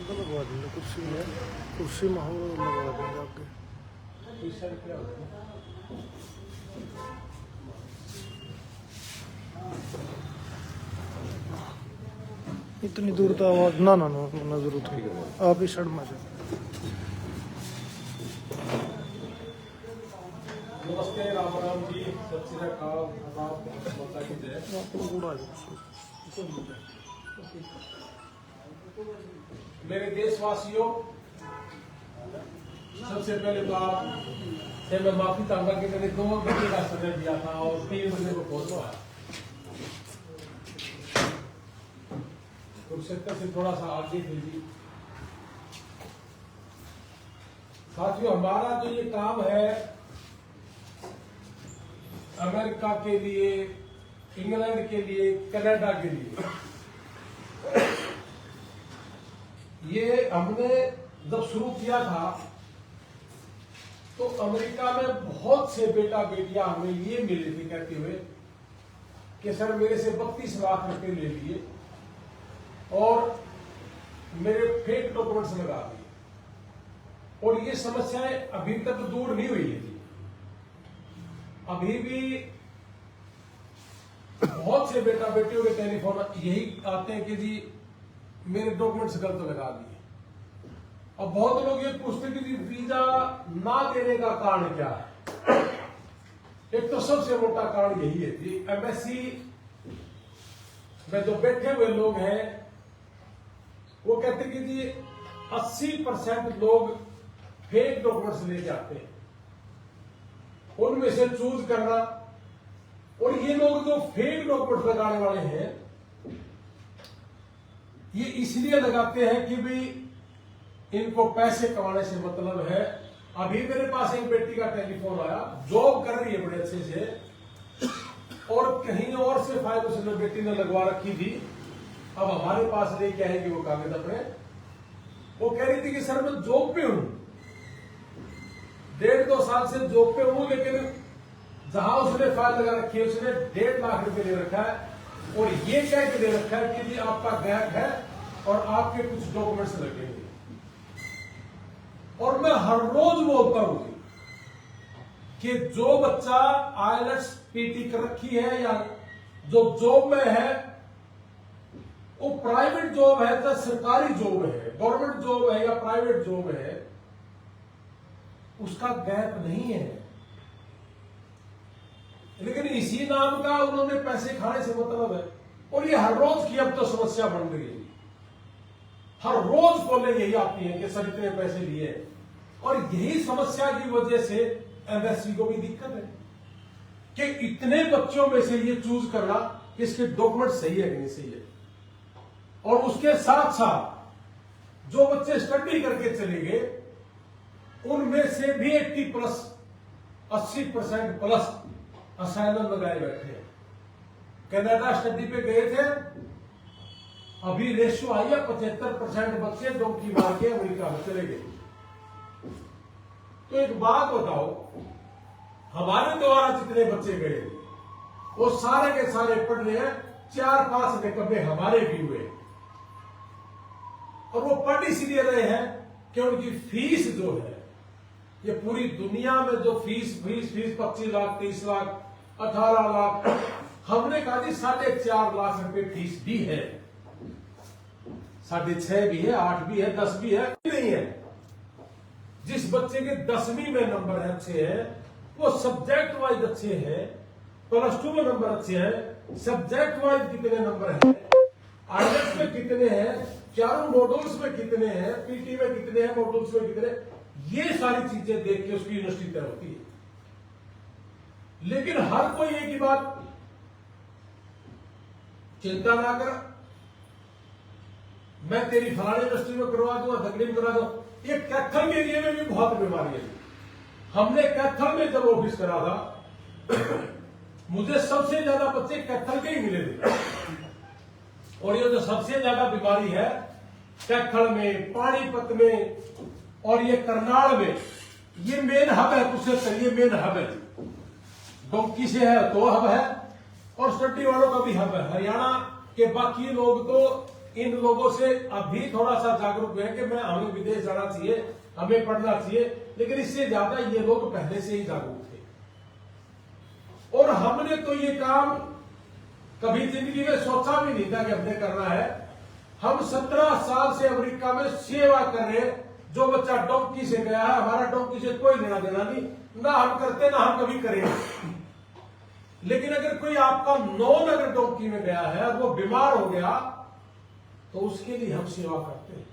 लगवा देंगे कुर्सी में, कुर्सी में हम लगवा देंगे आगे। इतनी दूर तो आवाज ना ना ना ना जरूरत है, आप ही सड़ में जाए। नमस्ते, राम राम जी, सत श्री अकाल, माता की जय। मेरे देशवासियों, सबसे पहले तो आपसे मैं माफी चाहूंगा कि मैंने 2 घंटे का समय दिया था और 3 बजे को पहुंचना है। कुरुक्षेत्र से थोड़ा सा आगे थे जी। साथियों, हमारा जो ये काम है अमेरिका के लिए, इंग्लैंड के लिए, कनाडा के लिए, ये हमने जब शुरू किया था तो अमेरिका में बहुत से बेटा बेटियां हमें ये मिले थे कहते हुए कि सर मेरे से 32 लाख रुपए ले लिए और मेरे फेक डॉक्यूमेंट्स लगा दिए। और ये समस्याएं अभी तक दूर नहीं हुई है। अभी भी बहुत से बेटा बेटियों के टेलीफोन यही आते हैं कि जी मेरे डॉक्यूमेंट्स गलत लगा दिए। और बहुत लोग ये पूछते कि जी वीजा ना देने का कारण क्या है। एक तो सबसे मोटा कारण यही है जी, एम्बेसी में जो बैठे हुए लोग हैं वो कहते हैं कि जी 80% लोग फेक डॉक्यूमेंट्स लेके आते हैं, उनमें से चूज करना। और ये लोग जो फेक डॉक्यूमेंट लगाने वाले हैं ये इसलिए लगाते हैं कि भाई इनको पैसे कमाने से मतलब है। अभी मेरे पास एक बेटी का टेलीफोन आया, जॉब कर रही है बड़े अच्छे से और कहीं और से फाइल उसने बेटी ने लगवा रखी थी। अब हमारे पास लेके आएगी वो कागज अपने। वो कह रही थी कि सर मैं जॉब पे हूं, 1.5-2 साल से जॉब पे हूं, लेकिन जहां उसने फाइल लगा रखी है उसने 1.5 लाख रुपए दे रखा है और ये कह के दे रखा है कि जी आपका गैप है और आपके कुछ डॉक्यूमेंट्स लगेंगे। और मैं हर रोज बोलता हूं कि जो बच्चा आईएलटीएस पीटी कर रखी है या जो जॉब में है, वो प्राइवेट जॉब है या सरकारी जॉब है, गवर्नमेंट जॉब है या प्राइवेट जॉब है, उसका गैप नहीं है। लेकिन इसी नाम का उन्होंने पैसे खाने से मतलब है। और ये हर रोज की अब तो समस्या बन रही है। हर रोज कॉलें यही आती है कि सर इतने पैसे लिए। और यही समस्या की वजह से एम्बेसी को भी दिक्कत है कि इतने बच्चों में से ये चूज करना कि इसके डॉक्यूमेंट सही है कि नहीं सही है। और उसके साथ साथ जो बच्चे स्टडी करके चले गए उनमें से भी 80% प्लस असाइलम लगाए बैठे हैं। कनाडा स्टडी पे गए थे, अभी रेशियो आई है 75% बच्चे डोंकी मार के अमेरिका में चले गए। तो एक बात बताओ, हमारे द्वारा जितने बच्चे गए वो सारे के सारे पढ़ रहे हैं, 4-5 निकम्मे हमारे भी हुए। और वो पढ़ इसलिए रहे हैं कि उनकी फीस जो है, ये पूरी दुनिया में जो फीस 25 लाख, 30 लाख, 18 लाख, हमने कहा जी 4.5 लाख रुपए फीस भी है, 6.5 भी है, 8 भी है, 10 भी है, नहीं है। जिस बच्चे के 10वीं में नंबर अच्छे हैं, वो सब्जेक्ट वाइज अच्छे हैं, +2 में नंबर अच्छे हैं, सब्जेक्ट वाइज कितने नंबर हैं, आईएलटीएस में कितने हैं, चारों मॉड्यूल्स में कितने हैं, पीटी में कितने हैं, मॉड्यूल्स में कितने, ये सारी चीजें देख के उसकी यूनिवर्सिटी तय होती है। लेकिन हर कोई एक ही बात, चिंता ना कर, मैं तेरी फलानी यूनिवर्सिटी में करवा दूंगा, दगड़ी में करवा दूंगा। ये कैथल के लिए में भी बहुत बीमारी है। हमने कैथल में जब ऑफिस करा था मुझे सबसे ज्यादा बच्चे कैथल के ही मिले थे। और ये जो सबसे ज्यादा बीमारी है कैथल में, पानीपत में और ये करनाल में, ये मेन हब है, कुछ ये मेन हब है। डोंकी से है तो हब है, और स्टडी वालों का भी हब है। हरियाणा के बाकी लोग तो इन लोगों से अभी थोड़ा सा जागरूक है कि हमें विदेश जाना चाहिए, हमें पढ़ना चाहिए, लेकिन इससे ज्यादा ये लोग पहले से ही जागरूक थे। और हमने तो ये काम कभी जिंदगी में सोचा भी नहीं था कि हमने करना है। हम 17 साल से अमेरिका में सेवा कर रहे हैं। जो बच्चा डोंकी से गया है, हमारा डोंकी से कोई लेना देना नहीं, ना हम करते ना हम कभी करेंगे। लेकिन अगर कोई आपका नॉन अगर डोंकी में गया है और वो बीमार हो गया तो उसके लिए हम सेवा करते हैं,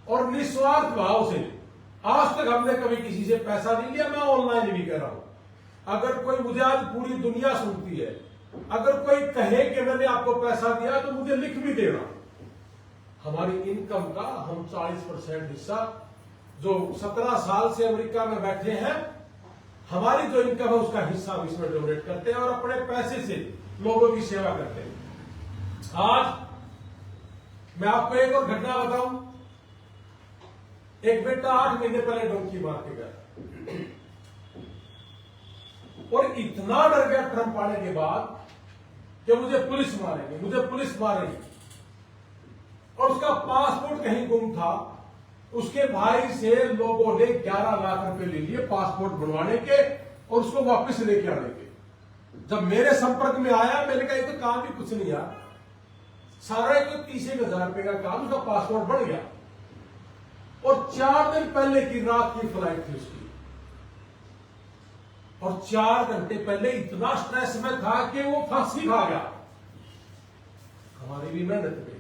और निस्वार्थ भाव से। आज तक हमने कभी किसी से पैसा नहीं लिया। मैं ऑनलाइन भी कह रहा हूं, अगर कोई मुझे आज पूरी दुनिया सुनती है, अगर कोई कहे कि मैंने आपको पैसा दिया तो मुझे लिख भी देना। हमारी इनकम का हम 40% हिस्सा जो 17 साल से अमेरिका में बैठे हैं, हमारी जो इनकम है उसका हिस्सा हम इसमें डोनेट करते हैं और अपने पैसे से लोगों की सेवा करते हैं। आज मैं आपको एक और घटना बताऊं। एक बेटा 8 महीने पहले डोंकी मार के गया और इतना डर गया ट्रंप आने के बाद कि मुझे पुलिस मारेगी, मुझे पुलिस मारेगी। और उसका पासपोर्ट कहीं गुम था। उसके भाई से लोगों ने 11 लाख रुपए ले लिए पासपोर्ट बनवाने के और उसको वापस लेके आने के। जब मेरे संपर्क में आया, मैंने कहा ये तो काम ही कुछ नहीं यार, सारा एक 30,000 रुपए का काम, उसका पासपोर्ट बन गया। और 4 दिन पहले की रात की फ्लाइट थी उसकी, और 4 घंटे पहले इतना स्ट्रेस में था कि वो फांसी खा गया। हमारी भी मेहनत में,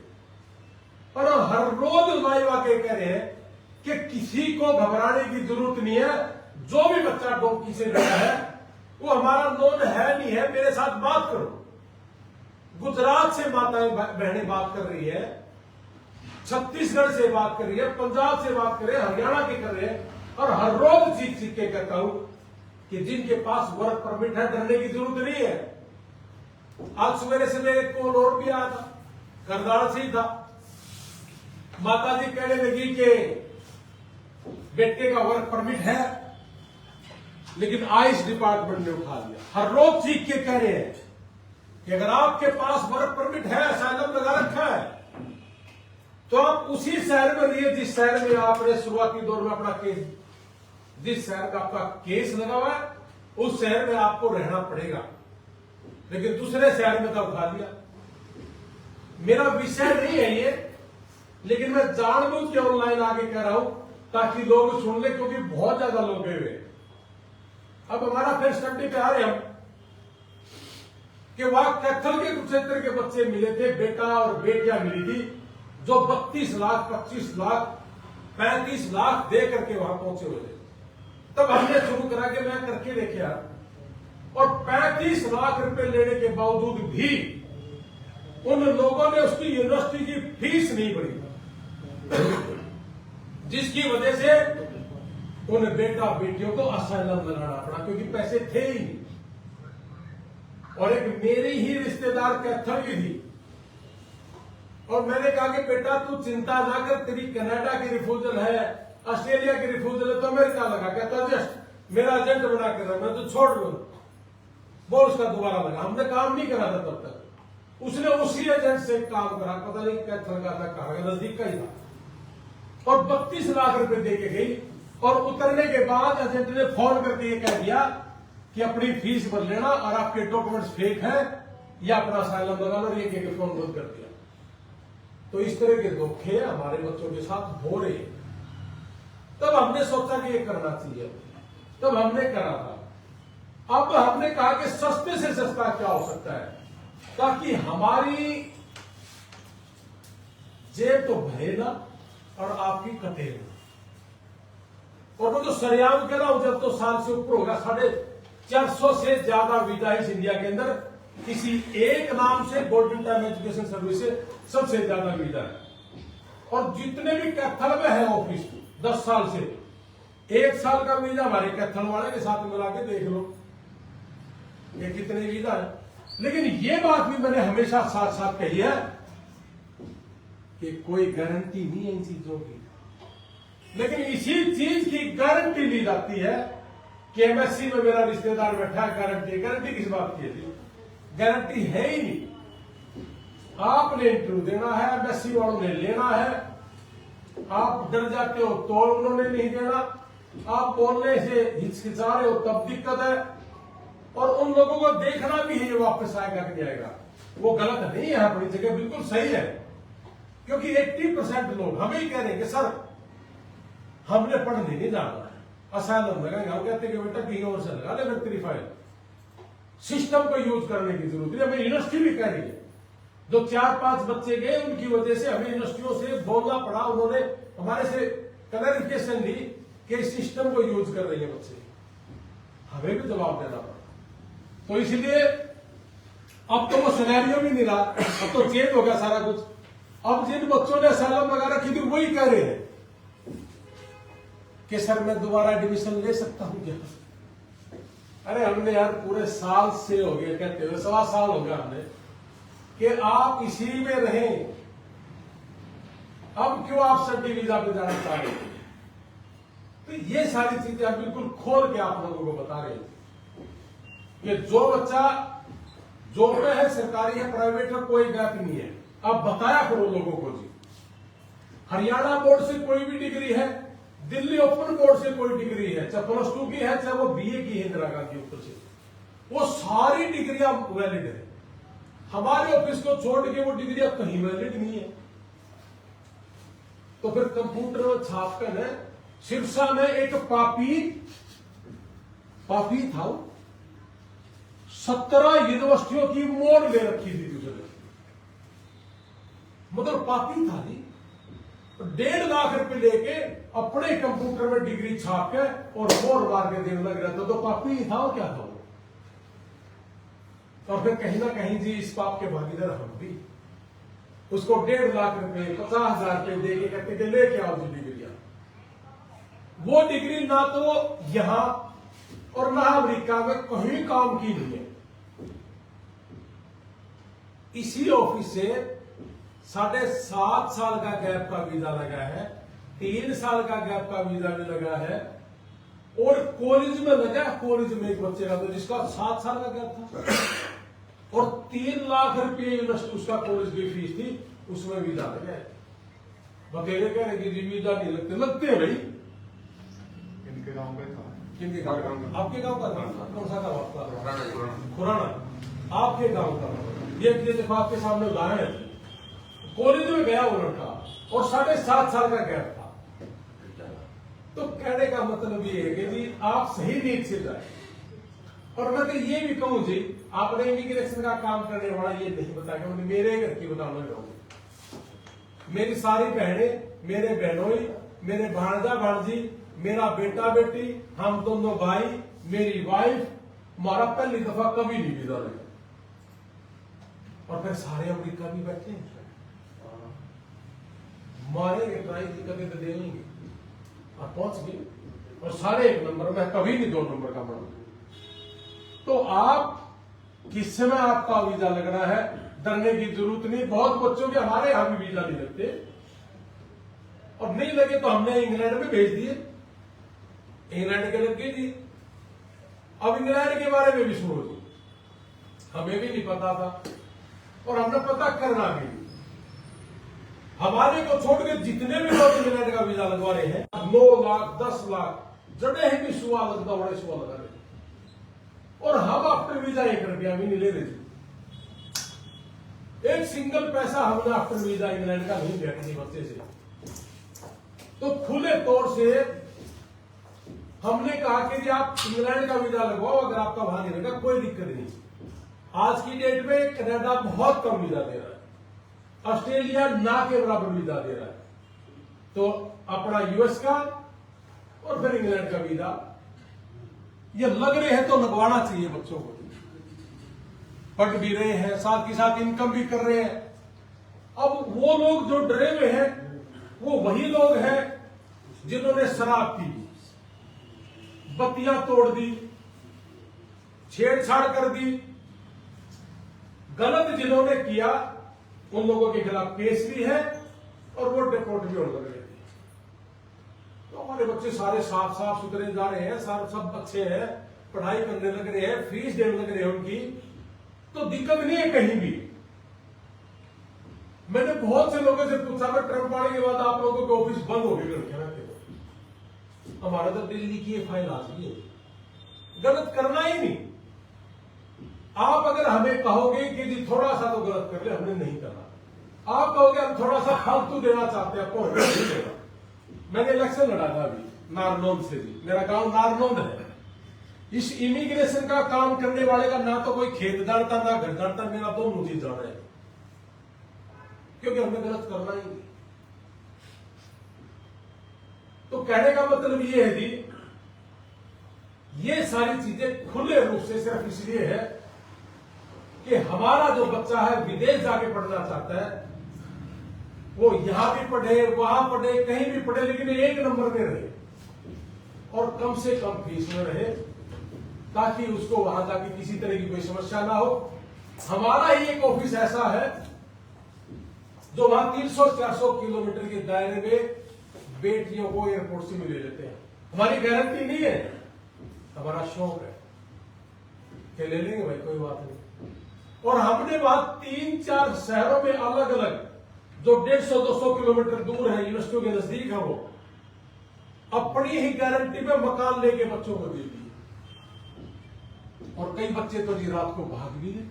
और हर रोज लाइव आके कह रहे हैं कि किसी को घबराने की जरूरत नहीं है। जो भी बच्चा डोंकी से गया है वो हमारा नॉन है नहीं है, मेरे साथ बात करो। गुजरात से माताएं बहनें बात कर रही है, छत्तीसगढ़ से बात कर रही है, पंजाब से बात कर रहे हैं, हरियाणा के कर रहे हैं। और हर रोज चीख चीख के कहता हूं कि जिनके पास वर्क परमिट है डरने की जरूरत नहीं है। आज सवेरे से मेरे कॉल और भी आया था, करनाल से ही था। माता जी कहने लगी कि बेटे का वर्क परमिट है लेकिन आइस डिपार्टमेंट ने उठा लिया। हर रोज चीख के कह रहे हैं कि अगर आपके पास वर्क परमिट है, असाइलम लगा रखा है, तो आप उसी शहर में रहिए जिस शहर में आपने शुरुआती दौर में अपना केस, जिस शहर का आपका केस लगा हुआ है उस शहर में आपको रहना पड़ेगा। लेकिन दूसरे शहर में तो उठा लिया। मेरा विषय नहीं है ये, लेकिन मैं जानबूझ के ऑनलाइन आगे कह रहा हूं ताकि लोग सुन ले, क्योंकि बहुत ज्यादा लोग गए हुए। अब हमारा फिर स्टडी पे आ रहे हम कि वहां कैथल के कुरुक्षेत्र के बच्चे मिले थे, बेटा और बेटियां मिली थी, जो 32 लाख 25 लाख 35 लाख दे करके वहां पहुंचे हुए थे। तब हमने शुरू करा कि मैं करके देखे यार, और 35 लाख रुपए लेने के बावजूद भी उन लोगों ने उसकी यूनिवर्सिटी की फीस नहीं भरी, जिसकी वजह से उन बेटा बेटियों को असाइलम लगाना पड़ा, क्योंकि पैसे थे ही नहीं। और एक मेरी ही रिश्तेदार कैथल की थी, और मैंने कहा कि बेटा तू चिंता ना कर, तेरी कनाडा की रिफ्यूजल है, ऑस्ट्रेलिया की रिफ्यूजल है, तो अमेरिका लगा। कहता जस्ट मेरा एजेंट बना कर रहा, मैं तो छोड़ दू, वो उसका दोबारा लगा। हमने काम नहीं करा था तब तक, उसने उसी एजेंट से काम करा, पता नहीं कैथल का था, कहा नजदीक का ही था, और 32 लाख रुपए दे के गई। और उतरने के बाद एजेंट ने फोन करके ये कह दिया कि अपनी फीस भर लेना और आपके डॉक्यूमेंट्स फेक है, या अपना असाइलम लगा लो, ये कह फोन बंद कर दिया। तो इस तरह के धोखे हमारे बच्चों के साथ हो रहे हैं। तब हमने सोचा कि ये करना चाहिए, तब हमने करा था। अब हमने कहा कि सस्ते से सस्ता क्या हो सकता है ताकि हमारी जेब तो भरे ना और आपकी कटे ना। और वो जो सरेआम कह रहा हूं, जब तो साल से ऊपर होगा, 450 से ज्यादा वीजा इस इंडिया के अंदर किसी एक नाम से गोल्डन टाइम एजुकेशन सर्विस से सबसे ज्यादा वीजा है। और जितने भी कैथल में है ऑफिस 10 साल से, 1 साल का वीजा हमारे कैथल वाले के साथ मिला के देख लो ये कितने वीजा है। लेकिन ये बात भी मैंने हमेशा साथ साथ कही है कि कोई गारंटी नहीं है इन चीजों की, लेकिन इसी चीज की गारंटी ली जाती है कि एमएससी में मेरा रिश्तेदार बैठा है, गारंटी किस बात की है? गारंटी है ही नहीं। आपने इंटरव्यू देना है, एमएससी वालों ने लेना है, आप डर जाते हो तो उन्होंने नहीं देना, आप बोलने से हिचकिचा रहे हो तब दिक्कत है, और उन लोगों को देखना भी है ये वापस आएगा कि नहीं आएगा। वो गलत नहीं है, अपनी जगह बिल्कुल सही है, क्योंकि 80% लोग हमें ही कह रहे हैं कि सर हमने पढ़ने नहीं जाना है, असाइलम लगाएंगे। हम कहते हैं कि बेटा कहीं और से लगा ले फिर तेरी फाइल, सिस्टम को यूज करने की जरूरत है। हमें यूनिवर्सिटी भी कह रही है, जो 4-5 बच्चे गए उनकी वजह से हमें यूनिवर्सिटियों से बोलना पड़ा, उन्होंने हमारे से क्लैरिफिकेशन ली कि सिस्टम को यूज कर रही है बच्चे, हमें भी जवाब देना पड़ा। तो इसलिए अब तो वो सिनेरियो भी नहीं रहा, अब तो चेंज हो गया सारा कुछ। अब जिन बच्चों ने असाइलम वगैरह रखी थी वही कह रहे हैं कि सर मैं दोबारा एडमिशन ले सकता हूं क्या? अरे हमने यार पूरे साल से हो गए कहते हुए, 1.25 साल हो गया हमने कि आप इसी में रहें, अब क्यों आप स्टडी वीजा पे जाना चाह रहे हैं? तो ये सारी चीजें हम बिल्कुल खोल के आप लोगों को बता रहे हैं कि जो बच्चा जॉब में है, सरकारी है, प्राइवेट है, कोई गैप नहीं है। अब बताया करो लोगों को जी, हरियाणा बोर्ड से कोई भी डिग्री है, दिल्ली ओपन बोर्ड से कोई डिग्री है, चाहे +2 की है, चाहे वो BA की है इंदिरा गांधी उत्तर से, वो सारी डिग्रियां वैलिड है। हमारे ऑफिस को छोड़ के वो डिग्रियां कहीं वैलिड नहीं है। तो फिर कंप्यूटर में छाप कर है, सिरसा में एक पापी था, 17 यूनिवर्सिटियों की मोड़ ले रखी थी दूसरे, मतलब पापी था जी, 1.5 लाख रुपए लेके अपने कंप्यूटर में डिग्री छाप के और मोड़ मार के देने लग रहा था। तो पापी ही था और क्या था वो? और फिर कहीं ना कहीं जी इस पाप के भागीदार हम भी, उसको 1.5 लाख रुपए 50,000 रुपए दे के कहते थे लेके आओ जी डिग्रियां। वो डिग्री ना तो यहां और ना अमेरिका में कहीं काम की नहीं है। इसी ऑफिस से 7.5 साल का गैप का वीजा लगा है, 3 साल का गैप का वीजा भी लगा है, और कॉलेज में लगा, कॉलेज में एक बच्चे का तो जिसका 7 साल का गैप था, और 3 लाख रुपये उसका कॉलेज की फीस थी, उसमें वीजा लगा। बतेरे कह रहे कि वीजा नहीं लगते हैं भाई। इनके गांव में था, किनके गांव का? आपके गांव का था? कौन सा गांव आपका? खुराना। आपके गांव का ये इत्तेफाक के सामने लाए हैं। कॉलेज में गया वो लड़का और 7.5 साल का गैप था। तो कहने का मतलब ये है कि जी आप सही नीति से जाए। और मैं तो ये भी कहूं जी, आपने इमिग्रेशन का काम करने वाला ये नहीं बताया, मेरे घर की बताना चाहूंगी। मेरी सारी बहनें, मेरे बहनोई, मेरे भांजा भांजी, मेरा बेटा बेटी, हम दोनों भाई, मेरी वाइफ, हमारा पहली दफा कभी नहीं वीजा लगा। और फिर सारे अमेरिका भी बैठे हैं, मारेंगे ट्राई करके तो देंगे, और पहुंच गए, और सारे 1 नंबर में, कभी नहीं 2 नंबर का बना। तो आप किस समय आपका वीजा लगना है, डरने की जरूरत नहीं। बहुत बच्चों के हमारे यहां भी वीजा नहीं लगते, और नहीं लगे तो हमने इंग्लैंड में भेज दिए, इंग्लैंड के लग गए जी। अब इंग्लैंड के बारे में भी सुनो जी, हमें भी नहीं पता था, और हमने पता करना भी। हमारे को छोड़ के जितने भी लोग इंग्लैंड का वीजा लगवा रहे हैं, 9 लाख 10 लाख जड़े ही भी सुआ लगता, बड़े सुआ लगा रहे, और हम आफ्टर वीजा 1 रुपया भी नहीं ले रहे थे। एक सिंगल पैसा हमने आफ्टर वीजा इंग्लैंड का नहीं दिया किसी बच्चे से। तो खुले तौर से हमने कहा कि जी आप इंग्लैंड का वीजा लगवाओ, अगर आपका वहां नहीं लगा कोई दिक्कत नहीं। आज की डेट में कनाडा बहुत कम वीजा दे रहा है, ऑस्ट्रेलिया ना के बराबर वीजा दे रहा है। तो अपना यूएस का और फिर इंग्लैंड का वीजा ये लग रहे हैं तो लगवाना चाहिए बच्चों को। पढ़ भी रहे हैं, साथ के साथ इनकम भी कर रहे हैं। अब वो लोग जो डरे हुए हैं वो वही लोग हैं जिन्होंने शराब पी, बत्तियां तोड़ दी, छेड़छाड़ कर दी, गलत जिन्होंने किया उन लोगों के खिलाफ केस भी है और वो डिपोर्ट भी होने लगे। तो हमारे बच्चे सारे साफ साफ सुथरे जा रहे हैं, सारे सब अच्छे हैं, पढ़ाई करने लग रहे हैं, फीस देने लग रहे हैं उनकी, तो दिक्कत नहीं है कहीं भी। मैंने बहुत से लोगों से पूछा कि ट्रम्प आने के बाद आप लोगों के ऑफिस बंद हो गए क्या? हमारा तो दिल्ली की फाइल आ गई है, गलत करना ही नहीं। आप अगर हमें कहोगे कि जी थोड़ा सा तो गलत कर ले, हमने नहीं करना। आप कहोगे हम थोड़ा सा फालतू देना चाहते हैं, आपको नहीं देना। मैंने इलेक्शन लड़ा था अभी नारनौंद से जी, मेरा गांव नारनौंद है। इस इमिग्रेशन का काम करने वाले का ना तो कोई खेत जानता ना घर जानता, मेरा दोनों चीज जाना है, क्योंकि हमें गलत करना ही नहीं। तो कहने का मतलब ये है जी, ये सारी चीजें खुले रूप से सिर्फ इसलिए है कि हमारा जो बच्चा है विदेश जाके पढ़ना चाहता है, वो यहां भी पढ़े, वहां पढ़े, कहीं भी पढ़े, लेकिन एक नंबर में रहे और कम से कम फीस में रहे, ताकि उसको वहां जाके किसी तरह की कोई समस्या ना हो। हमारा ही एक ऑफिस ऐसा है जो वहां 300-400 किलोमीटर के दायरे में बेटियों को एयरपोर्ट से मिले लेते हैं। हमारी गारंटी नहीं है, हमारा शौक है कि ले लेंगे भाई, कोई बात नहीं। और हमने वहां 3-4 शहरों में अलग अलग जो 150-200 किलोमीटर दूर है, यूनिवर्सिटियों के नजदीक है, वो अपनी ही गारंटी में मकान लेके बच्चों को दे दिए। और कई बच्चे तो जी रात को भाग भी गए,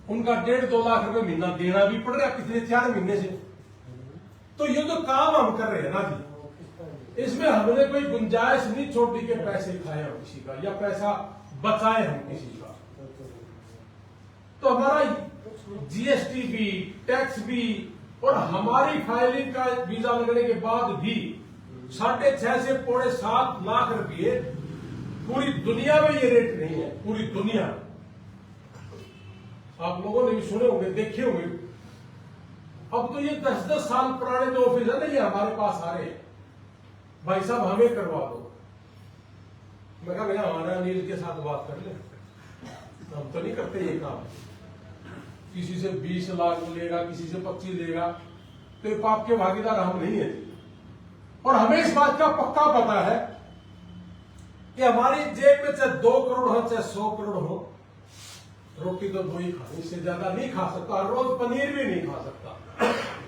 उनका 1.5-2 लाख रुपए महीना देना भी पड़ रहा है पिछले 4 महीने से। तो ये जो काम हम कर रहे हैं ना जी, इसमें हमने कोई गुंजाइश नहीं छोड़ी कि पैसे खाए हम किसी का या पैसा बचाए हम किसी का। तो हमारा जीएसटी भी, टैक्स भी, और हमारी फाइलिंग का वीजा लगने के बाद भी 6.5 से 7.5 लाख रुपए पूरी दुनिया में ये रेट नहीं है, पूरी दुनिया। आप लोगों ने भी सुने होंगे, देखे होंगे। अब तो ये 10-10 साल पुराने जो ऑफिस है ना, ये हमारे पास आ रहे हैं, भाई साहब हमें करवा दो। मैं कहा भैया हमारे अनिल के साथ बात कर ले, हम तो नहीं करते ये काम। किसी से 20 लाख लेगा, किसी से 25 लेगा, तो पाप के भागीदार हम नहीं है। और हमें इस बात का पक्का पता है कि हमारी जेब में चाहे 2 करोड़ हो चाहे 100 करोड़ हो, रोटी तो 2 ही खानी, इससे ज्यादा नहीं खा सकता, रोज पनीर भी नहीं खा सकता।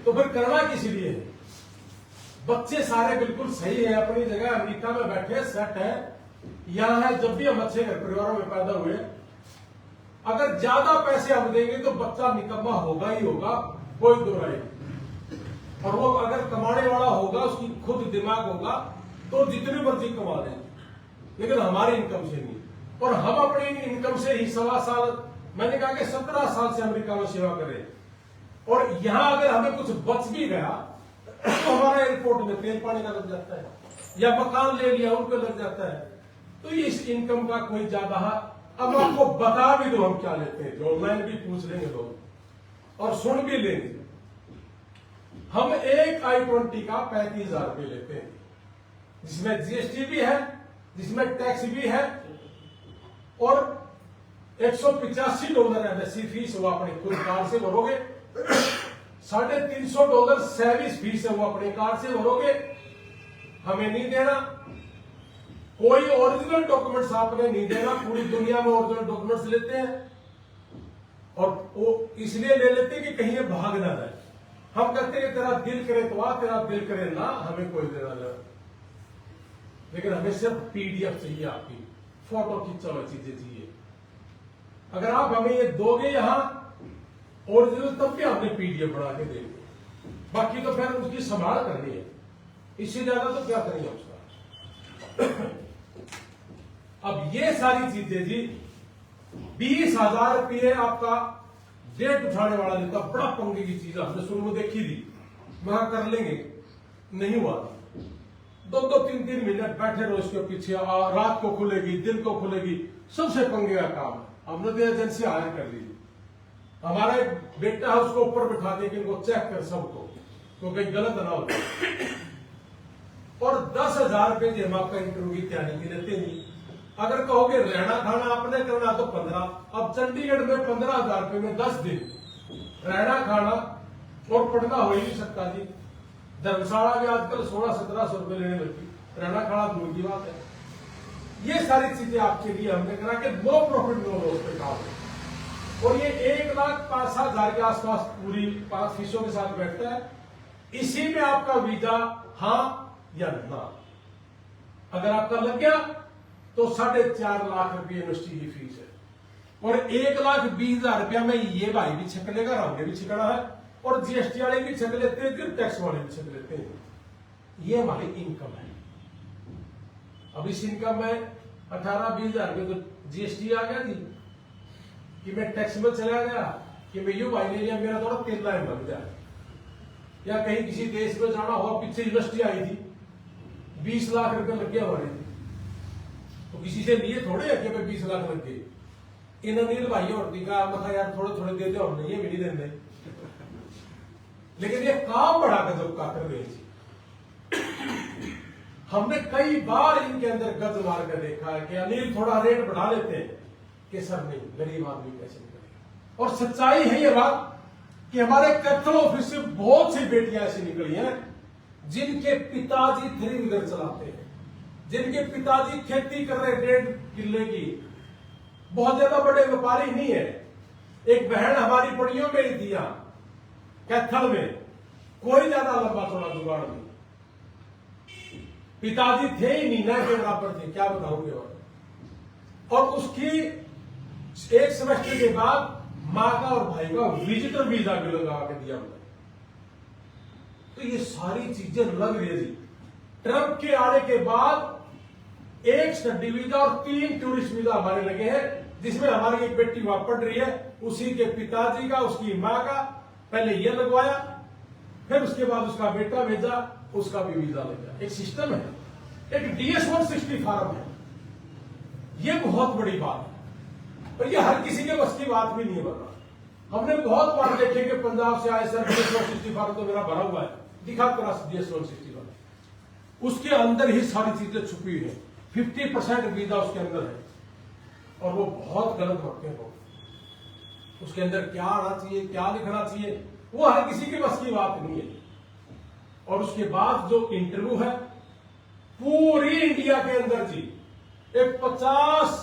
तो फिर करना किस लिए है? बच्चे सारे बिल्कुल सही है, अपनी जगह अमेरिका में बैठे सेट है, यहां है। जब भी हम अच्छे घर परिवारों में पैदा हुए, अगर ज्यादा पैसे हम देंगे तो बच्चा निकम्मा होगा ही होगा, कोई दो राय नहीं। और वो अगर कमाने वाला होगा, उसकी खुद दिमाग होगा, तो जितनी मर्जी कमा लेंगे, लेकिन हमारी इनकम से नहीं। और हम अपनी इनकम से ही 1.25 साल, मैंने कहा कि 17 साल से अमेरिका में सेवा करें, और यहां अगर हमें कुछ बच भी गया तो हमारा एयरपोर्ट में तेल पानी का लग जाता है, या मकान ले लिया उन पे लग जाता है। तो इस इनकम का कोई ज्यादा, अब आपको बता भी दो हम क्या लेते हैं, जो ऑनलाइन भी पूछ लेंगे लोग और सुन भी लेंगे। हम एक I-20 का 35,000 रुपये लेते हैं, जिसमें जीएसटी भी है, जिसमें टैक्स भी है, और $185 एमएससी फीस वो अपने खुद कार्ड से भरोगे, $350 सर्विस फीस है वो अपने कार्ड से भरोगे, हमें नहीं देना। कोई ओरिजिनल डॉक्यूमेंट्स आपने नहीं देना। पूरी दुनिया में ओरिजिनल डॉक्यूमेंट्स लेते हैं, और वो इसलिए ले लेते हैं कि कहीं ये भाग ना जाए। हम कहते हैं तेरा दिल करे तो आ, तेरा दिल करे ना, हमें कोई देना नहीं। लेकिन हमें सिर्फ पीडीएफ चाहिए, आपकी फोटो खींचा हुआ चीजें चाहिए। अगर आप हमें ये दोगे यहां ओरिजिनल, तब भी हमने पीडीएफ बना के देंगे, बाकी तो फिर उसकी संभाल करनी है, इससे ज्यादा तो क्या करेंगे उसका। अब ये सारी चीजें जी, 20,000 रुपये आपका डेट उठाने वाला देता, बड़ा पंगे की चीज हमने शुरू में देखी थी, वहां कर लेंगे, नहीं हुआ था। 2-2, 3-3 मिनट बैठे रहो इसके पीछे, रात को खुलेगी, दिन को खुलेगी, सबसे पंगे का काम है। हमने तो एजेंसी हायर कर ली, हमारा एक बेटा है, उसको ऊपर बिठा दे कि इनको चेक कर सबको, तो कहीं गलत ना हो। और 10,000 रुपये जी हम आपका इंटरव्यू की तैयारी की लेते नहीं। अगर कहोगे रहना खाना आपने करना तो 15, अब चंडीगढ़ में 15,000 रुपये में 10 दिन रहना खाना और पढ़ना हो ही नहीं सकता जी। धर्मशाला भी आजकल 1600-1700 रुपए लेने लगी, रहना खाना दूर की बात है। ये सारी चीजें आपके लिए हमने करा कि नो प्रॉफिट नो लॉस पे काम है। और ये 1,05,000 के आसपास पूरी 5 फीसों के साथ बैठता है। इसी में आपका वीजा हाँ या ना, अगर आपका लग गया तो 4.5 लाख रुपए यूनिवर्सिटी की फीस है। और 1,20,000 रुपया में ये भाई भी छक लेगा, राउंडे भी छिकना है, और जीएसटी वाले भी छक लेते हैं, फिर टैक्स वाले भी छक लेते हैं। ये हमारी इनकम है। अब इस इनकम में 18-20,000 रुपये तो जीएसटी आ गया जी, कि मैं टैक्स में चला गया, कि मैं यू भाई ले लिया, मेरा थोड़ा 3 लाख लग जाए। या कहीं किसी देश में जाना हुआ, पीछे यूनिवर्सिटी आई थी, 20 लाख रुपए लग गया हमारे, तो किसी से लिए थोड़े है कि 20 लाख लग गए। इन अनिल भाई और का मैं यार थोड़े थोड़े देते और नहीं, ये भी नहीं देते, लेकिन ये काम बड़ा गजब का कर रहे हैं। हमने कई बार इनके अंदर गज मार कर देखा है कि अनिल थोड़ा रेट बढ़ा लेते हैं कि सर नहीं, गरीब आदमी कैसे निकलेगा। और सच्चाई है ये बात कि हमारे कैथल ऑफिस से बहुत सी बेटियां ऐसी निकली हैं जिनके पिताजी 3 व्हीलर चलाते हैं, जिनके पिताजी खेती कर रहे 1.5 किले की, बहुत ज्यादा बड़े व्यापारी नहीं है। एक बहन हमारी पड़ियों में ही थी यहां कैथल में, कोई ज्यादा लंबा चौड़ा जुगाड़ नहीं, पिताजी थे ही नहीं, ना के बराबर थे, क्या बताऊंगे। और उसकी 1 सेमेस्टर के बाद मां का और भाई का विजिटर वीजा भी लगा के दिया हमने। तो ये सारी चीजें लग रही है जी। ट्रम्प के आने के बाद 1 स्टडी वीजा और 3 टूरिस्ट वीजा हमारे लगे हैं, जिसमें हमारी एक बेटी वहां पढ़ रही है, उसी के पिताजी का, उसकी मां का पहले ये लगवाया, फिर उसके बाद उसका बेटा भेजा, उसका भी वीजा लग गया। एक सिस्टम है, एक DS-160 फॉर्म है। ये बहुत बड़ी बात है, और ये हर किसी के बस की बात भी नहीं बन रहा। हमने बहुत बार देखे कि पंजाब से आए सर DS-160 फॉर्म तो मेरा भरा हुआ है, दिखा करा DS-160 फॉर्म, उसके अंदर ही सारी चीजें छुपी हुई है। 50% वीजा उसके अंदर है, और वो बहुत गलत रखते हैं लोग। उसके अंदर क्या आना चाहिए, क्या लिखना चाहिए, वो हर किसी के बस की बात नहीं है। और उसके बाद जो इंटरव्यू है पूरी इंडिया के अंदर जी, एक 50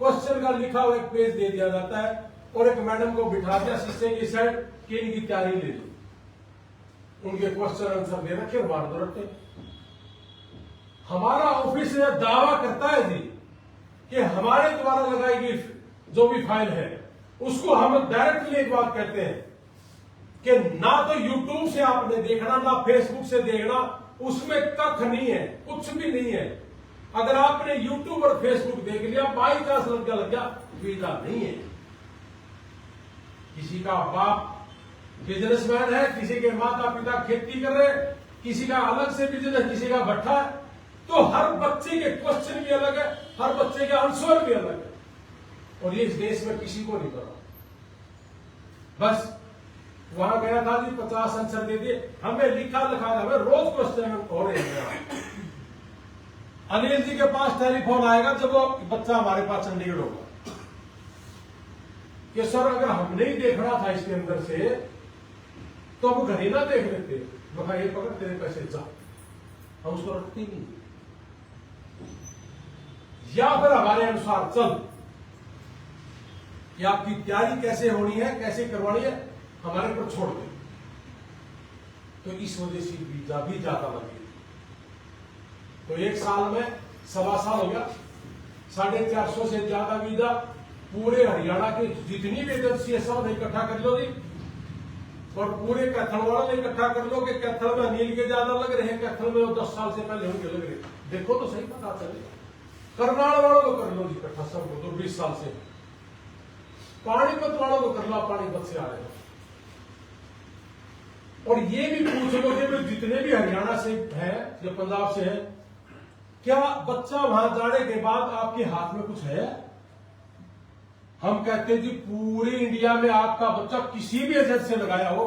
क्वेश्चन का लिखा हुआ एक पेज दे दिया जाता है, और एक मैडम को बिठा दिया शीशे की साइड कि इनकी तैयारी ले लो, उनके क्वेश्चन आंसर दे रखे, मार दो रखे। हमारा ऑफिस दावा करता है जी कि हमारे द्वारा लगाई गई जो भी फाइल है उसको हम डायरेक्टली एक बात कहते हैं कि ना तो यूट्यूब से आपने देखना, ना फेसबुक से देखना, उसमें कख नहीं है, कुछ भी नहीं है। अगर आपने यूट्यूब और फेसबुक देख लिया, बाई चांस लग गया, वीजा नहीं है। किसी का बाप बिजनेसमैन है, किसी के माता पिता खेती कर रहे, किसी का अलग से बिजनेस है, किसी का भट्ठा है, तो हर बच्चे के क्वेश्चन भी अलग है, हर बच्चे के आंसर भी अलग है। और ये इस देश में किसी को नहीं पता। बस वहां गया था जी, 50 आंसर दे दिए, हमें लिखा लिखा, हमें रोज क्वेश्चन हो रहे हैं। अनिल जी के पास टेलीफोन आएगा जब वो बच्चा हमारे पास चंडीगढ़ होगा कि सर अगर हम नहीं देखना था इसके अंदर से तो हम घर ही ना देख लेते, मगर ये पकड़ तेरे पैसे जा, हम उसको रखते नहीं, या फिर हमारे अनुसार चल कि आपकी तैयारी कैसे होनी है, कैसे करवानी है, हमारे पर छोड़ दे। तो इस वजह से वीजा भी ज्यादा लगे। तो 1 साल में 1.25 साल हो गया, 450 से ज्यादा वीजा पूरे हरियाणा के जितनी भी एजेंसी है सब इकट्ठा कर लो जी, और पूरे कैथल वालों ने इकट्ठा कर लो कि कैथल में अनिल के ज्यादा लग रहे हैं, कैथल में वो 10 साल से पहले उनके लग रहे, देखो तो सही पता चलेगा। करनाल वालों को कर लो जी इकट्ठा सबको, तो 20 साल से। पानीपत वालों को कर लो, पानीपत से आ रहे हो। और ये भी पूछ लो कि जितने भी हरियाणा से हैं या पंजाब से हैं, क्या बच्चा वहां जाने के बाद आपके हाथ में कुछ है? हम कहते हैं जी पूरी इंडिया में आपका बच्चा किसी भी एजेंसी से लगाया हो,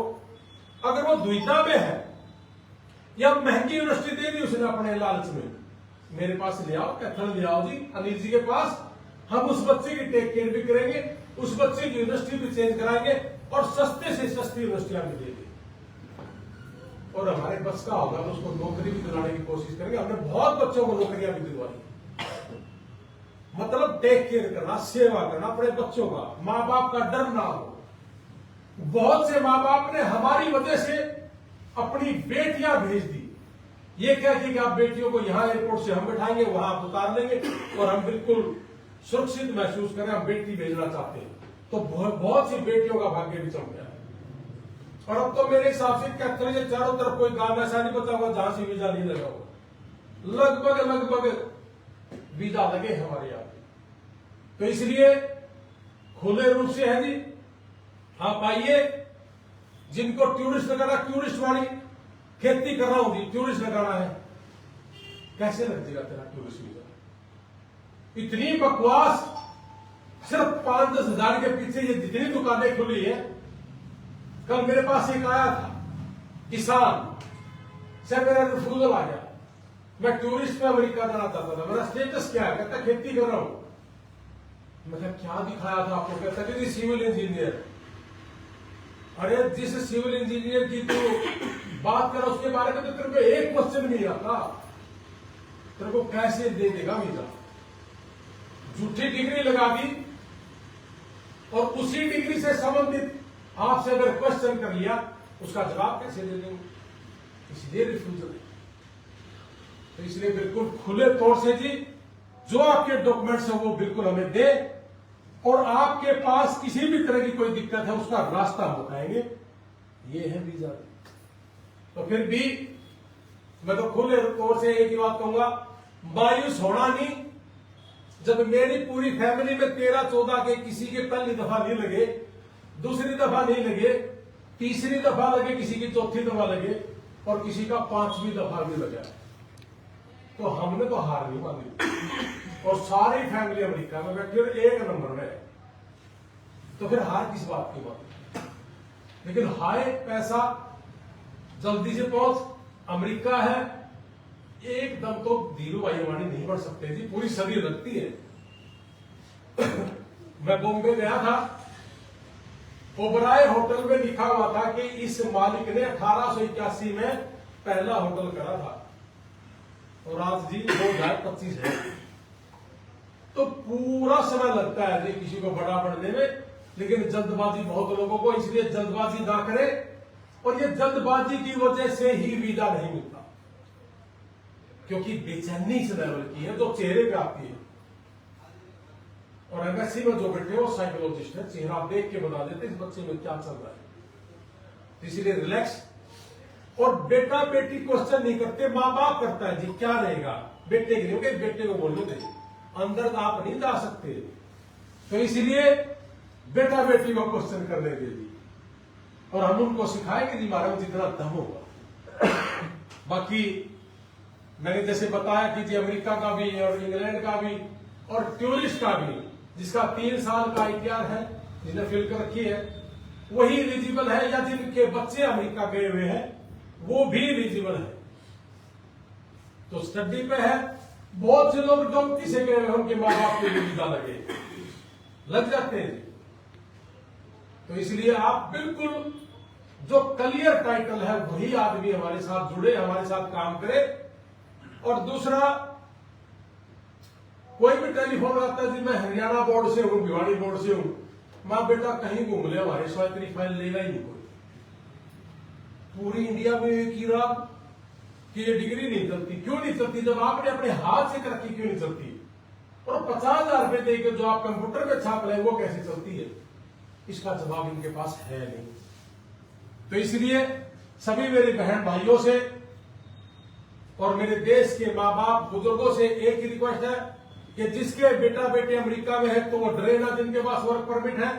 अगर वो द्विधा में है या महंगी यूनिवर्सिटी दे दी उसने अपने लालच में, मेरे पास ले आओ, कैथल ले आओ जी अनिल जी के पास, हम उस बच्चे की टेक केयर भी करेंगे, उस बच्चे की यूनिवर्सिटी भी चेंज कराएंगे, और सस्ते से सस्ती यूनिवर्सिटियां भी देंगे। और हमारे बस का होगा तो उसको नौकरी भी दिलाने की कोशिश करेंगे। हमने बहुत बच्चों को नौकरियां भी दिलवाई। मतलब टेक केयर करना, सेवा करना अपने बच्चों का, माँ बाप का डर ना हो। बहुत से माँ बाप ने हमारी वजह से अपनी बेटियां भेज दी, ये कह के कि आप बेटियों को यहां एयरपोर्ट से हम बैठाएंगे, वहां आप उतार लेंगे और हम बिल्कुल सुरक्षित महसूस करें, हम बेटी भेजना चाहते हैं। तो बहुत सी बेटियों का भाग्य भी चल गया है। और अब तो मेरे हिसाब से कैथल के चारों तरफ कोई गांव ऐसा नहीं बचा हुआ जहां से वीजा नहीं लगा हुआ। लगभग वीजा लगे हमारे यहाँ। तो इसलिए खुले रूप से है जी, आप आइए। जिनको टूरिस्ट लगाना, टूरिस्ट वाली खेती कर रहा हूं जी, टूरिस्ट लगाना है, कैसे लग जाएगा तेरा टूरिस्ट वीजा? इतनी बकवास। सिर्फ 5-10 हजार के पीछे ये जितनी दुकानें खुली है। कल मेरे पास एक आया था किसान से, मेरा रिफ्यूजल आ गया, मैं टूरिस्ट में अमेरिका जाना चाहता था, मेरा स्टेटस क्या है? कहता खेती कर रहा हूं। मैं क्या दिखाया था आपको? कहता कि सिविल इंजीनियर। अरे जिस सिविल इंजीनियर की तो बात कर उसके बारे में तो तेरे को एक क्वेश्चन नहीं आता, तेरे को कैसे दे देगा वीजा? झूठी डिग्री लगा दी और उसी डिग्री से संबंधित आपसे अगर क्वेश्चन कर लिया, उसका जवाब कैसे दे देंगे? इसलिए रिफ्यूजल है। तो इसलिए बिल्कुल खुले तौर से जी, जो आपके डॉक्यूमेंट्स है वो बिल्कुल हमें दे, और आपके पास किसी भी तरह की कोई दिक्कत है उसका रास्ता बताएंगे। ये है वीजा। तो फिर भी मैं तो खुले तौर से एक ही बात कहूंगा, मायूस होना नहीं। जब मेरी पूरी फैमिली में 13-14 के किसी के पहली दफा नहीं लगे, दूसरी दफा नहीं लगे, तीसरी दफा लगे, किसी की चौथी दफा लगे और किसी का 5वीं दफा भी लगा, तो हमने तो हार नहीं मानी। और सारी फैमिली अमेरिका में बैठी और एक नंबर में, तो फिर हार किस बात की बात? लेकिन हाय पैसा, जल्दी से पहुंच, अमेरिका है, एकदम तो धीरू भाई हमारी नहीं बढ़ सकते जी, पूरी सदी लगती है। मैं बॉम्बे गया था, ओबराय होटल में लिखा हुआ था कि इस मालिक ने 1881 में पहला होटल करा था और आज जी 2025 है। तो पूरा समय लगता है जी किसी को बड़ा बनने में, लेकिन जल्दबाजी बहुत लोगों को, इसलिए जल्दबाजी ना करें। और ये जल्दबाजी की वजह से ही वीजा नहीं मिलता, क्योंकि बेचैनी इस लेवल की है जो चेहरे पे आती है। और एमएससी में जो बैठे वो साइकोलॉजिस्ट है, चेहरा देख के बता देते इस बच्चे में क्या चल रहा है। इसलिए रिलैक्स। और बेटा बेटी क्वेश्चन नहीं करते, माँ बाप करता है जी क्या रहेगा बेटे के लिए, बेटे को बोलने दे, अंदर तो आप नहीं जा सकते। तो इसलिए बेटा बेटी को क्वेश्चन करने के लिए, और हम उनको सिखाएंगे जी हमारे में जितना दम होगा। बाकी मैंने जैसे बताया कि जी अमेरिका का भी और इंग्लैंड का भी और टूरिस्ट का भी, जिसका 3 साल का ITR है, जिसने फिल कर रखी है, वही एलिजिबल है, या जिनके बच्चे अमेरिका गए हुए हैं वो भी एलिजिबल है। तो स्टडी पे है। बहुत से लोग डॉक्टरी से गए हुए, उनके माँ बाप के लिए वीजा लग जाते हैं। तो इसलिए आप बिल्कुल जो क्लियर टाइटल है वही आदमी हमारे साथ जुड़े, हमारे साथ काम करे। और दूसरा, कोई भी टेलीफोन आता है जी मैं हरियाणा बोर्ड से हूं, भिवाड़ी बोर्ड से हूं, मां बेटा कहीं घूम ले, हमारे स्वायत्त तेरी फाइल लेगा ही नहीं कोई। पूरी इंडिया में एक ही रात कि ये डिग्री नहीं चलती। क्यों नहीं चलती? जब आपने अपने हाथ से तरक्की क्यों नहीं चलती? और 50,000 रुपए देकर जो आप कंप्यूटर पे छाप रहे वो कैसे चलती है? इसका जवाब इनके पास है नहीं। तो इसलिए सभी मेरे बहन भाइयों से और मेरे देश के माँ बाप बुजुर्गों से एक ही रिक्वेस्ट है कि जिसके बेटा बेटे अमेरिका में है तो वो डरे ना, जिनके पास वर्क परमिट है,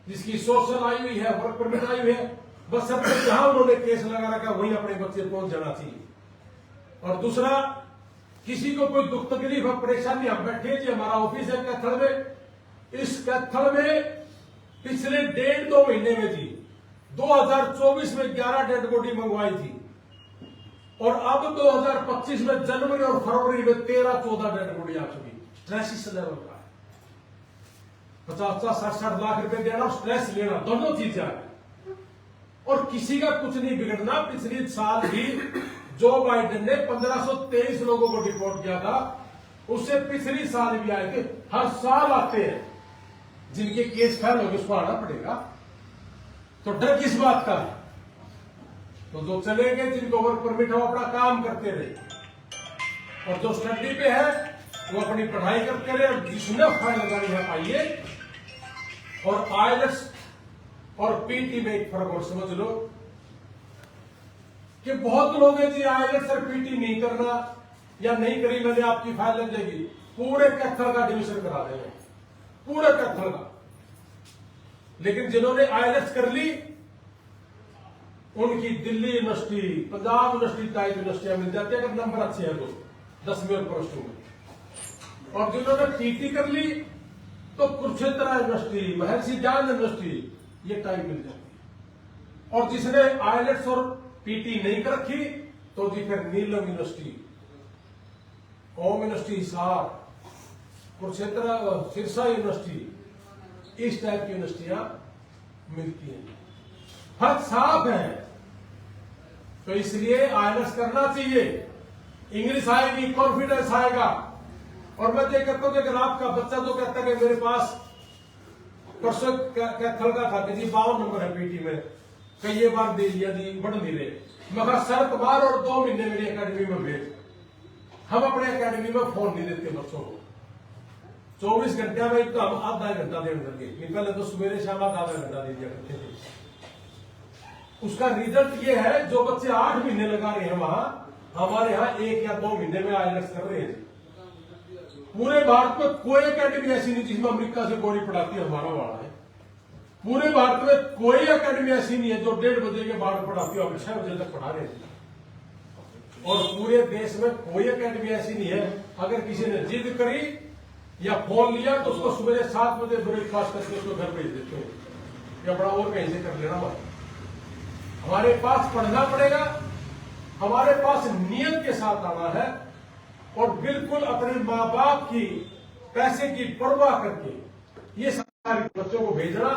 जिसकी सोशल आई हुई है, वर्क परमिट आई हुई है, बस सब जहां उन्होंने केस लगा रखा वहीं अपने बच्चे पहुंच जाना चाहिए। और दूसरा, किसी को कोई दुख तकलीफ है, परेशानी, हम बैठे जी हमारा ऑफिस है कैथल में। इस कैथल में पिछले 1.5-2 महीने में जी 2024 में 11 डेड बॉडी मंगवाई थी, और अब 2025 में जनवरी और फरवरी में 13-14 डेड बॉडी आ चुकी। स्ट्रेस इस लेवल का है। 50-60 लाख रुपए देना और स्ट्रेस लेना, दोनों चीजें आ गई। और किसी का कुछ नहीं बिगड़ना। पिछले साल भी जो बाइडेन ने 1523 लोगों को डिपोर्ट किया था, उससे पिछली साल भी आए थे। हर साल आते हैं, जिनके केस फाइल हो गए उसको आना पड़ेगा। तो डर किस बात का है? तो जो चले गए, जिनको वर्क परमिट हो, अपना काम करते रहे, और जो स्टडी पे है वो अपनी पढ़ाई करते रहे। और जिसने फाइल लगानी है आइए। और आईएलटीएस और पीटी में एक फर्क और समझ लो कि बहुत लोग हैं जी आईएलटीएस और पीटी नहीं करना या नहीं करी मैंने, आपकी फाइल लग जाएगी। पूरे कैथल का डिवीजन करा देंगे, पूरे कैथल का। लेकिन जिन्होंने आईएलटीएस कर ली, उनकी Delhi university, Punjab university type यूनिवर्सिटियां मिल जाती है, अगर नंबर अच्छे हैं तो 10वीं और प्लस 2 में। और जिन्होंने पीटी कर ली, तो कुरुक्षेत्र यूनिवर्सिटी, महर्षि ज्ञान यूनिवर्सिटी, ये टाइप मिल जाती है। और जिसने आईएलटीएस और पीटी नहीं कर रखी, तो जी फिर नीलम यूनिवर्सिटी, ओम यूनिवर्सिटी हिसार, कुरुक्षेत्र सिरसा यूनिवर्सिटी, इस टाइप की यूनिवर्सिटियां मिलती हैं। फर्क साफ है। तो इसलिए आईएलटीएस करना चाहिए, इंग्लिश आएगी, कॉन्फिडेंस आएगा। और मैं ये कहता हूं कि अगर आपका बच्चा तो कहता है कि मेरे पास परसों कैथल का था कि जी 52 नंबर है पीटी में, कई बार दे दिया जी, बढ़ नहीं रहे। मगर शर्त मार और 2 महीने मेरी एकेडमी में भेज। हम अपने एकेडमी में फोन नहीं देते बच्चों को। 24 घंटे में तो हम आधा घंटा देने लगे। पहले तो सवेरे शाम आधा घंटा दे दिया करते थे। उसका रिजल्ट ये है, जो बच्चे 8 महीने लगा रहे हैं वहां, हमारे यहाँ 1 या 2 महीने में आईएलटीएस कर रहे हैं। पूरे भारत में कोई एकेडमी ऐसी नहीं जिसमें अमेरिका से गोली पढ़ाती है, हमारा वाला है। पूरे भारत में कोई एकेडमी ऐसी नहीं है जो 1:30 बजे के बाद पढ़ाती है, हम 6 बजे तक पढ़ा रहे हैं। और पूरे देश में कोई एकेडमी ऐसी नहीं है, अगर किसी ने जिद करी या फोन लिया तो उसको सुबह 7 बजे ब्रेकफास्ट करके उसको घर भेज देते हैं, या बड़ा और कहीं से कर लेना। हमारे पास पढ़ना पड़ेगा, हमारे पास नियत के साथ आना है, और बिल्कुल अपने माँ बाप की पैसे की परवाह करके ये सारे बच्चों को भेजना,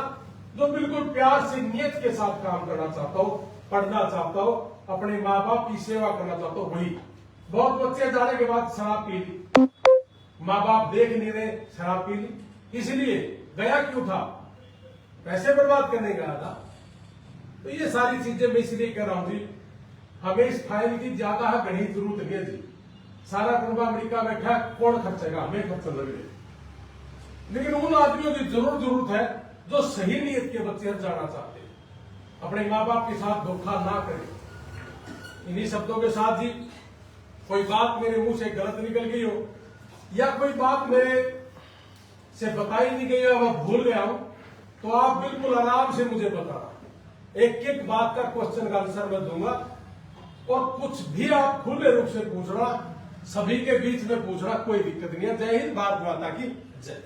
जो बिल्कुल प्यार से नियत के साथ काम करना चाहता हो, पढ़ना चाहता हो, अपने माँ बाप की सेवा करना चाहता हो, वही। बहुत बच्चे जाने के बाद शराब पी ली, माँ बाप देख नहीं रहे, शराब पी ली। इसलिए गया क्यों था? पैसे बर्बाद करने गया था। तो ये सारी चीजें मैं इसलिए कह रहा हूं जी, हमें इस फाइल की ज्यादा घनी जरूरत नहीं है जी। सारा कुनबा अमेरिका बैठा, कौन खर्चेगा? हमें खर्च लग रहे। लेकिन उन आदमियों की जरूरत है जो सही नीयत के बच्चे जाना चाहते हैं, अपने माँ बाप के साथ धोखा ना करें। इन्हीं शब्दों के साथ ही कोई बात मेरे मुंह से गलत निकल गई हो, या कोई बात मेरे से बताई नहीं गई हो, मैं भूल गया हूं, तो आप बिल्कुल आराम से मुझे बताना। एक एक बात का क्वेश्चन का आंसर मैं दूंगा, और कुछ भी आप खुले रूप से पूछना, सभी के बीच में पूछना, कोई दिक्कत नहीं है। जय हिंद, भारत माता की जय।